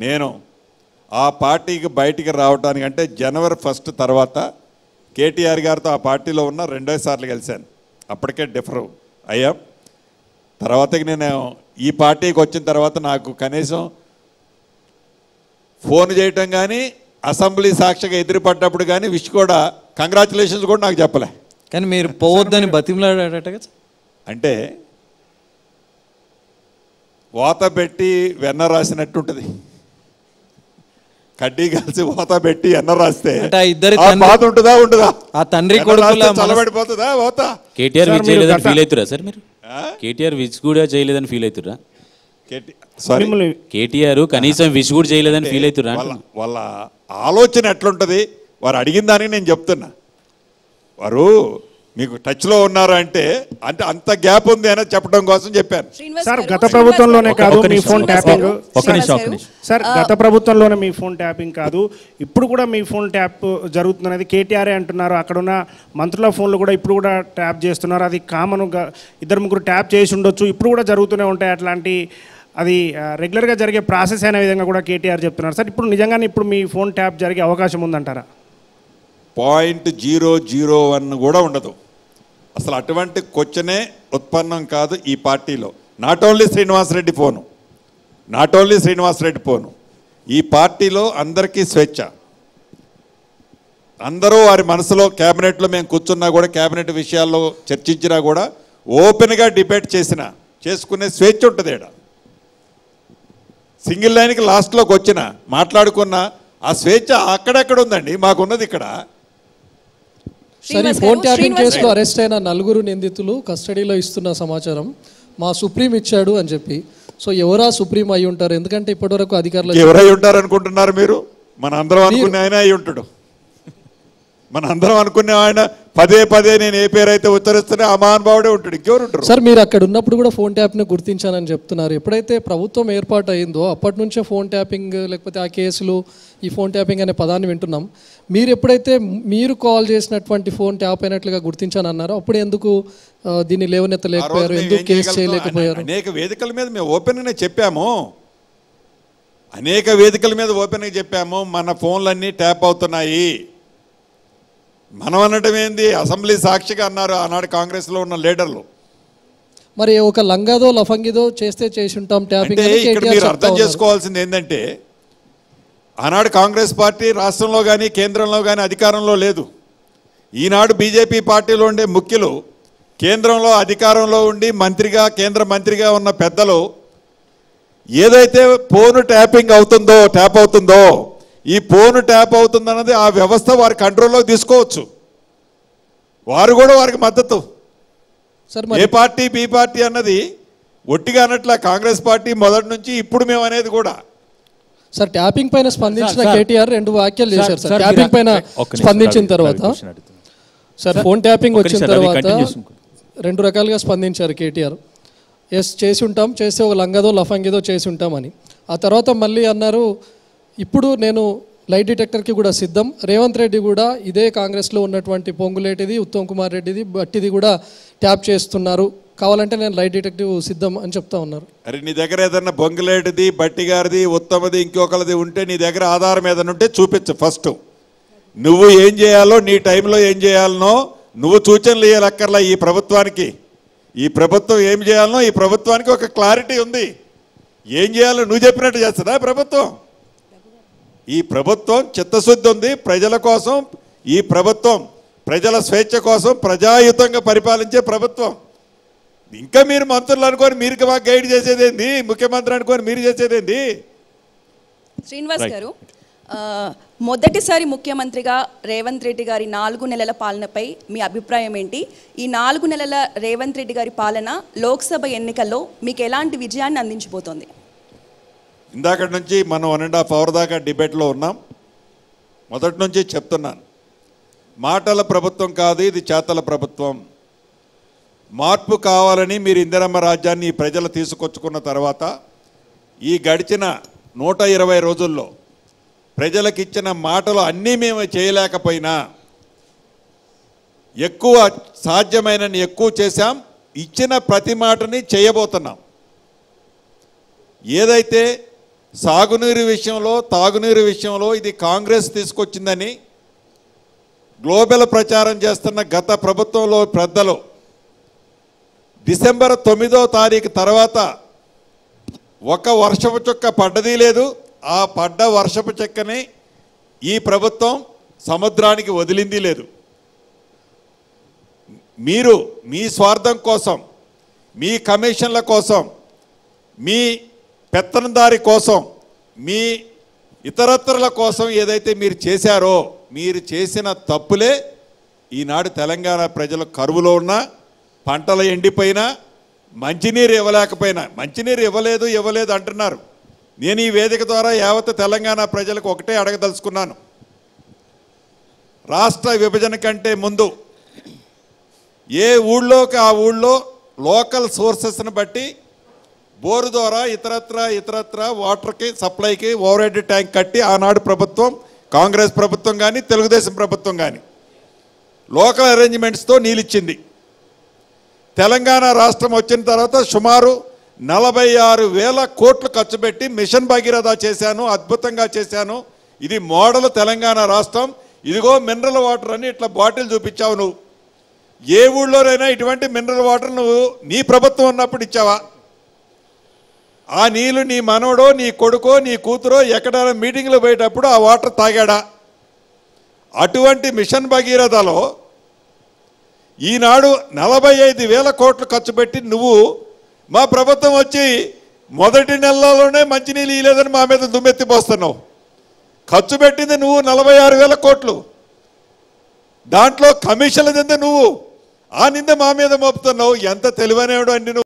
నేను ఆ పార్టీకి బయటికి రావడానికి అంటే జనవరి 1 తర్వాత కేటీఆర్ గారితో ఆ పార్టీలో ఉన్న 2 సార్లు కలిశాను. అప్పటికే డిఫర్ అయ్యాం. తర్వాతకి నేను ఈ పార్టీకి వచ్చిన తర్వాత నాకు కనీసం ఫోన్ చేయటం కానీ అసెంబ్లీ సాక్షిగా ఎదురుపడ్డప్పుడు కానీ విష్ కూడా కంగ్రాచులేషన్స్ కూడా నాకు చెప్పలే. కానీ మీరు పోవద్దని బతిమలాడట అంటే వాత పెట్టి వెన్న రాసినట్టుంటుంది. కడ్డీ కలిసి వాత పెట్టి ఎన్న రాస్తే బాధ ఉంటుందా ఉండదా? ఆ తండ్రి కొడుకుల చల్లబడిపోతుందా వాత? కేటీఆర్ విచ్ చేయలేదని ఫీల్ అవుతురా సార్ మీరు? కేటీఆర్ విచ్ కూడా చేయలేదని ఫీల్ అవుతురా? కేటీఆర్ కనీసం విష్ కూడా చేయలేదని ఫీల్ అవుతురా? వాళ్ళ ఆలోచన ఎట్లుంటుంది వారు అడిగిన దానికి నేను చెప్తున్నా. వారు మీకు టచ్లో ఉన్నారు అంటే అంత గ్యాప్ ఉంది అని చెప్పడం కోసం చెప్పాను. సార్ గత ప్రభుత్వంలోనే కాదు మీ ఫోన్ ట్యాపింగ్, సార్ గత ప్రభుత్వంలోనే మీ ఫోన్ ట్యాపింగ్ కాదు, ఇప్పుడు కూడా మీ ఫోన్ ట్యాప్ జరుగుతున్నది కేటీఆర్ అంటున్నారు. అక్కడున్న మంత్రుల ఫోన్లు కూడా ఇప్పుడు కూడా ట్యాప్ చేస్తున్నారు. అది కామన్గా 2-3 ట్యాప్ చేసి ఉండొచ్చు, ఇప్పుడు కూడా జరుగుతూనే ఉంటాయి. అట్లాంటి అది రెగ్యులర్గా జరిగే ప్రాసెస్ అనే విధంగా కూడా కేటీఆర్ చెప్తున్నారు. సార్ ఇప్పుడు నిజంగానే ఇప్పుడు మీ ఫోన్ ట్యాప్ జరిగే అవకాశం ఉందంటారా? 0.001 కూడా ఉండదు అసలు. అటువంటి క్వశ్చనే ఉత్పన్నం కాదు ఈ పార్టీలో. నాట్ ఓన్లీ శ్రీనివాసరెడ్డి ఫోను, ఈ పార్టీలో అందరికీ స్వేచ్ఛ. అందరూ వారి మనసులో క్యాబినెట్లో మేము కూర్చున్నా కూడా క్యాబినెట్ విషయాల్లో చర్చించినా కూడా ఓపెన్గా డిబేట్ చేసుకునే స్వేచ్ఛ ఉంటుంది. ఇక్కడ సింగిల్ లైన్కి లాస్ట్లోకి వచ్చిన మాట్లాడుకున్న ఆ స్వేచ్ఛ అక్కడెక్కడ ఉందండి, మాకున్నది ఇక్కడ. సరే, ఫోన్ ట్యాపింగ్ కేసులో అరెస్ట్ అయిన 4 నిందితులు కస్టడీలో ఇస్తున్న సమాచారం మా సుప్రీం ఇచ్చాడు అని చెప్పి. సో ఎవరా సుప్రీం అయి ఉంటారు? ఎందుకంటే ఇప్పటివరకు అధికారులు ఎవరై ఉంటారు అనుకుంటున్నారు మీరు? మన అందరం అనుకునే ఆయన అయి ఉంటాడు. మన అందరం అనుకునే ఆయన పదే నేను ఏ పేరైతే ఉత్తరిస్తున్నా ఆ మహానుభావుడే ఉంటాడు. ఇంకెవరు ఉంటారు? సార్ మీరు అక్కడ ఉన్నప్పుడు కూడా ఫోన్ ట్యాప్ని గుర్తించానని చెప్తున్నారు. ఎప్పుడైతే ప్రభుత్వం ఏర్పాటు అయిందో అప్పటి నుంచే ఫోన్ ట్యాపింగ్ లేకపోతే ఆ కేసులు ఈ ఫోన్ ట్యాపింగ్ అనే పదాన్ని వింటున్నాం. మీరు ఎప్పుడైతే మీరు కాల్ చేసినటువంటి ఫోన్ ట్యాప్ అయినట్లుగా గుర్తించానన్నారో అప్పుడు ఎందుకు దీన్ని లేవనెత్తలేకపోయారు? ఎందుకు కేసు చేయలేకపోయారు? అనేక వేదికల మీద మేము ఓపెన్గానే చెప్పాము. మన ఫోన్లన్నీ ట్యాప్ అవుతున్నాయి. మనం అనడం ఏంది? అసెంబ్లీ సాక్షిగా అన్నారు ఆనాడు కాంగ్రెస్లో ఉన్న లీడర్లు. మరి ఒక లంగాదో లఫంగిదో చేసి ఉంటాం ట్యాపింగ్. ఇక్కడ మీరు అర్థం చేసుకోవాల్సింది ఏంటంటే ఆనాడు కాంగ్రెస్ పార్టీ రాష్ట్రంలో కానీ కేంద్రంలో కానీ అధికారంలో లేదు. ఈనాడు బీజేపీ పార్టీలో ఉండే ముఖ్యులు కేంద్రంలో అధికారంలో ఉండి కేంద్ర మంత్రిగా ఉన్న పెద్దలు ఏదైతే ఫోన్ ట్యాప్ అవుతుందో ఈ ఫోన్ ట్యాప్ అవుతుందన్నది ఆ వ్యవస్థ వారి కంట్రోల్లో తీసుకోవచ్చు. వారు కూడా వారికి మద్దతు. ఏ పార్టీ బి పార్టీ అన్నది ఒట్టిగా అన్నట్ల కాంగ్రెస్ పార్టీ మొదటి నుంచి ఇప్పుడు మేము అనేది కూడా. సార్ ట్యాపింగ్ పైన స్పందించిన కేటీఆర్ 2 వ్యాఖ్యలు చేశారు. సార్ ట్యాపింగ్ పైన స్పందించిన తర్వాత సార్ ఫోన్ ట్యాపింగ్ వచ్చిన తర్వాత 2 రకాలుగా స్పందించారు కేటీఆర్. ఎస్ చేసి ఉంటాం, చేస్తే ఒక లంగదో లఫంగిదో చేసి ఉంటామని. ఆ తర్వాత మళ్ళీ అన్నారు ఇప్పుడు నేను లైట్ డిటెక్టర్కి కూడా సిద్ధం. రేవంత్ రెడ్డి కూడా ఇదే కాంగ్రెస్లో ఉన్నటువంటి పొంగులేటిది, ఉత్తమ్ కుమార్ రెడ్డిది, బట్టిది కూడా ట్యాప్ చేస్తున్నారు, కావాలంటే నేను లైట్ డిటెక్టివ్ సిద్ధం అని చెప్తా ఉన్నారు. అరే నీ దగ్గర ఏదన్నా బొంగులేటిది, బట్టి గారిది, ఉత్తమది, ఇంకొకరిది ఉంటే నీ దగ్గర ఆధారం ఏదైనా ఉంటే చూపించు. ఫస్ట్ నువ్వు ఏం చేయాలో నీ టైంలో ఏం చేయాలనో నువ్వు సూచనలు ఇవ్వాలక్కర్లా ఈ ప్రభుత్వానికి. ఈ ప్రభుత్వం ఏం చేయాలనో ఈ ప్రభుత్వానికి ఒక క్లారిటీ ఉంది. ఏం చేయాలో నువ్వు చెప్పినట్టు చేస్తుందా ప్రభుత్వం? ఈ ప్రభుత్వం చిత్తశుద్ధి ఉంది ప్రజల కోసం. ఈ ప్రభుత్వం ప్రజల స్వేచ్ఛ కోసం ప్రజాయుతంగా పరిపాలించే ప్రభుత్వం. ఇంకా మీరు మంత్రులు అనుకొని మీరు మాకు గైడ్ చేసేదేంది? ముఖ్యమంత్రి అనుకొని మీరు చేసేదేంది? శ్రీనివాస్ గారు, మొదటిసారి ముఖ్యమంత్రిగా రేవంత్ రెడ్డి గారి 4 నెలల పాలనపై మీ అభిప్రాయం ఏంటి? ఈ 4 నెలల రేవంత్ రెడ్డి గారి పాలన లోక్సభ ఎన్నికల్లో మీకు ఎలాంటి విజయాన్ని అందించబోతోంది? ఇందాక నుంచి మనం 1.5 అవర్ దాకా డిబేట్లో ఉన్నాం. మొదటి నుంచి చెప్తున్నాను, మాటల ప్రభుత్వం కాదు ఇది, చేతల ప్రభుత్వం. మార్పు కావాలని మీరు ఇందిరమ్మ రాజ్యాన్ని ప్రజలు తీసుకొచ్చుకున్న తర్వాత ఈ గడిచిన 120 రోజుల్లో ప్రజలకు ఇచ్చిన మాటలు అన్నీ మేము చేయలేకపోయినా ఎక్కువ సాధ్యమైనని ఎక్కువ చేశాం. ఇచ్చిన ప్రతి మాటని చేయబోతున్నాం. ఏదైతే సాగునీరు విషయంలో తాగునీరు విషయంలో ఇది కాంగ్రెస్ తీసుకొచ్చిందని గ్లోబల్ ప్రచారం చేస్తున్న గత ప్రభుత్వంలో పెద్దలు డిసెంబర్ 9వ తారీఖు తర్వాత ఒక వర్షపు చుక్క పడ్డది లేదు. ఆ పడ్డ వర్షపు చెక్కని ఈ ప్రభుత్వం సముద్రానికి వదిలింది లేదు. మీరు మీ స్వార్థం కోసం, మీ కమిషన్ల కోసం, మీ పెత్తనదారి కోసం, మీ ఇతరత్రుల కోసం ఏదైతే మీరు చేశారో, మీరు చేసిన తప్పులే ఈనాడు తెలంగాణ ప్రజలు కరువులో ఉన్నా, పంటలు ఎండిపోయినా, మంచినీరు ఇవ్వలేకపోయినా, మంచినీరు ఇవ్వలేదు అంటున్నారు. నేను ఈ వేదిక ద్వారా యావత్ తెలంగాణ ప్రజలకు ఒకటే అడగదలుచుకున్నాను. రాష్ట్ర విభజన కంటే ముందు ఏ ఊళ్ళోకి ఆ ఊళ్ళో లోకల్ సోర్సెస్ని బట్టి బోరు ద్వారా ఇతరత్ర వాటర్కి సప్లైకి ఓవర్ హెడ్ ట్యాంక్ కట్టి ఆనాడు ప్రభుత్వం, కాంగ్రెస్ ప్రభుత్వం కానీ తెలుగుదేశం ప్రభుత్వం కానీ లోకల్ అరేంజ్మెంట్స్తో నీళ్ళిచ్చింది. తెలంగాణ రాష్ట్రం వచ్చిన తర్వాత సుమారు 46,000 కోట్లు ఖర్చు పెట్టి మిషన్ భగీరథ చేశాను, అద్భుతంగా చేశాను, ఇది మోడల్ తెలంగాణ రాష్ట్రం, ఇదిగో మినరల్ వాటర్ అని ఇట్లా బాటిల్ చూపించావు. నువ్వు ఏ ఊళ్ళోనైనా ఇటువంటి మినరల్ వాటర్ నువ్వు నీ ప్రభుత్వం ఉన్నప్పుడు ఇచ్చావా? ఆ నీళ్ళు నీ మనవడో, నీ కొడుకో, నీ కూతురో ఎక్కడైనా మీటింగ్లో పోయేటప్పుడు ఆ వాటర్ తాగాడా? అటువంటి మిషన్ భగీరథలో ఈనాడు 45,000 కోట్లు ఖర్చు పెట్టి నువ్వు మా ప్రభుత్వం వచ్చి మొదటి నెలలోనే మంచినీళ్ళు ఇవ్వలేదని మా మీద దుమ్మెత్తిపోస్తున్నావు. ఖర్చు పెట్టింది నువ్వు 46,000 కోట్లు, దాంట్లో కమిషన్లు తింది నువ్వు, ఆ నింద మా మీద మోపుతున్నావు. ఎంత తెలివైనవాడు అండి నువ్వు.